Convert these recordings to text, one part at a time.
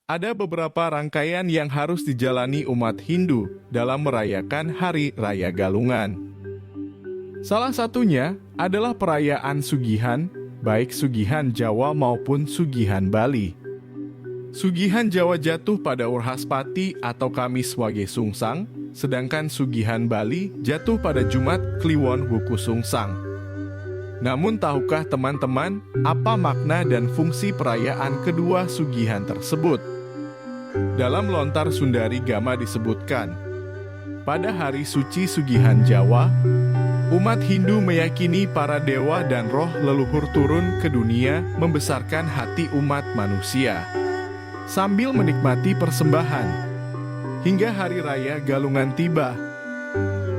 Ada beberapa rangkaian yang harus dijalani umat Hindu dalam merayakan Hari Raya Galungan. Salah satunya adalah perayaan Sugihan, baik Sugihan Jawa maupun Sugihan Bali. Sugihan Jawa jatuh pada Urhaspati atau Kamis Wage Sungsang, sedangkan Sugihan Bali jatuh pada Jumat Kliwon Wuku Sungsang. Namun tahukah teman-teman apa makna dan fungsi perayaan kedua Sugihan tersebut? Dalam Lontar Sundari Gama disebutkan, pada hari suci Sugihan Jawa, umat Hindu meyakini para dewa dan roh leluhur turun ke dunia membesarkan hati umat manusia, sambil menikmati persembahan. Hingga hari raya Galungan tiba,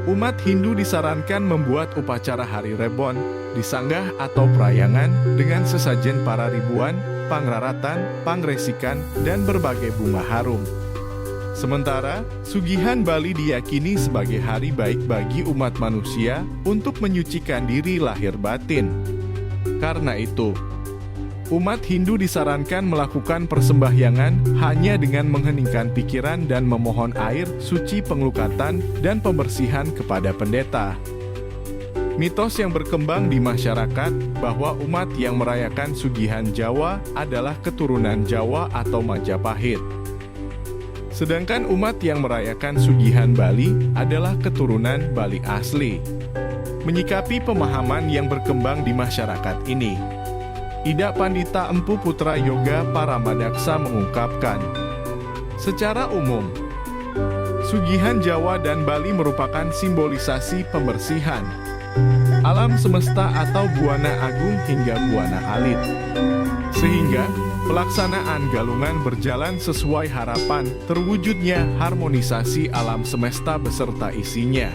umat Hindu disarankan membuat upacara Hari Rebon, disanggah atau perayangan dengan sesajen para ribuan, pangraratan, pangresikan, dan berbagai bunga harum. Sementara, Sugihan Bali diyakini sebagai hari baik bagi umat manusia untuk menyucikan diri lahir batin. Karena itu, umat Hindu disarankan melakukan persembahyangan hanya dengan mengheningkan pikiran dan memohon air suci penglukatan dan pembersihan kepada pendeta. Mitos yang berkembang di masyarakat bahwa umat yang merayakan Sugihan Jawa adalah keturunan Jawa atau Majapahit. Sedangkan umat yang merayakan Sugihan Bali adalah keturunan Bali asli. Menyikapi pemahaman yang berkembang di masyarakat ini, Ida Pandita Empu Putra Yoga Paramadaksa mengungkapkan, secara umum, Sugihan Jawa dan Bali merupakan simbolisasi pembersihan alam semesta atau buana agung hingga buana alit. Sehingga, pelaksanaan Galungan berjalan sesuai harapan terwujudnya harmonisasi alam semesta beserta isinya.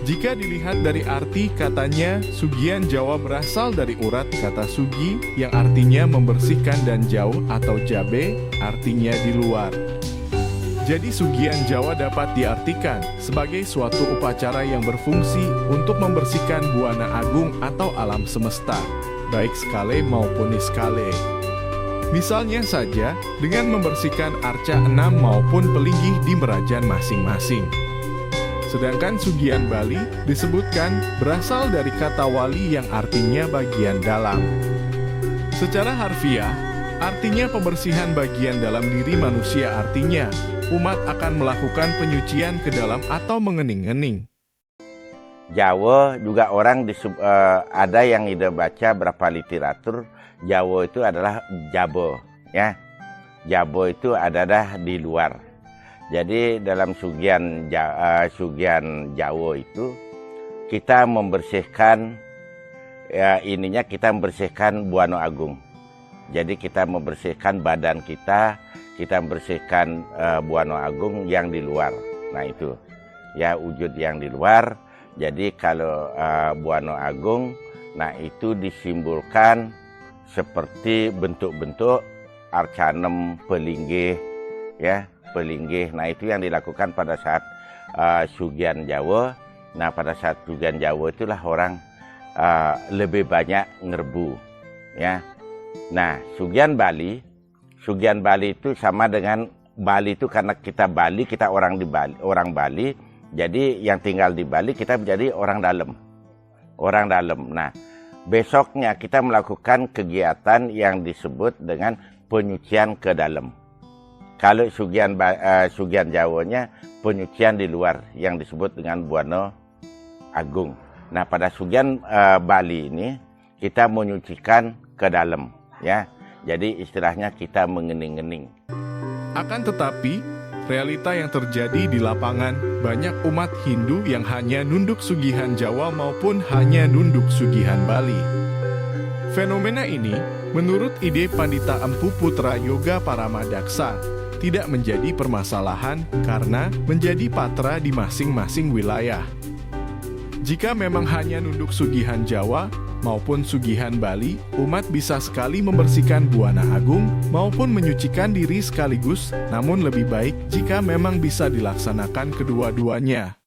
Jika dilihat dari arti katanya, Sugihan Jawa berasal dari urat kata sugi yang artinya membersihkan dan jauh atau jabe artinya di luar. Jadi Sugihan Jawa dapat diartikan sebagai suatu upacara yang berfungsi untuk membersihkan buana agung atau alam semesta, baik skale maupun niskale. Misalnya saja dengan membersihkan arca 6 maupun pelinggih di merajan masing-masing. Sedangkan Sugihan Bali disebutkan berasal dari kata wali yang artinya bagian dalam. Secara harfiah, artinya pembersihan bagian dalam diri manusia, artinya umat akan melakukan penyucian ke dalam atau mengening-ening. Jawa juga orang ada yang ida baca berapa literatur, Jawa itu adalah Jabo, ya. Jabo itu adalah di luar. Jadi dalam Sugihan Jawa itu kita membersihkan kita membersihkan Buana Agung. Jadi kita membersihkan badan kita membersihkan Buana Agung yang di luar. Nah itu, ya wujud yang di luar. Jadi kalau Buana Agung, nah itu disimbolkan seperti bentuk-bentuk arcanem pelinggih, ya pelinggih. Nah itu yang dilakukan pada saat Sugihan Jawa. Nah pada saat Sugihan Jawa itulah orang lebih banyak ngerbu, ya. Nah Sugihan Bali itu sama dengan Bali itu karena kita Bali, kita orang di Bali, orang Bali. Jadi yang tinggal di Bali kita menjadi orang dalam. Orang dalam. Nah, besoknya kita melakukan kegiatan yang disebut dengan penyucian ke dalam. Kalau Sugihan Jawanya penyucian di luar yang disebut dengan Buana Agung. Nah, pada Sugihan Bali ini kita menyucikan ke dalam, ya. Jadi istilahnya kita mengening-ening. Akan tetapi, realita yang terjadi di lapangan, banyak umat Hindu yang hanya nunduk Sugihan Jawa maupun hanya nunduk Sugihan Bali. Fenomena ini, menurut ide Pandita Empu Putra Yoga Paramadaksa, tidak menjadi permasalahan karena menjadi patra di masing-masing wilayah. Jika memang hanya nunduk Sugihan Jawa maupun Sugihan Bali, umat bisa sekali membersihkan Buana Agung maupun menyucikan diri sekaligus, namun lebih baik jika memang bisa dilaksanakan kedua-duanya.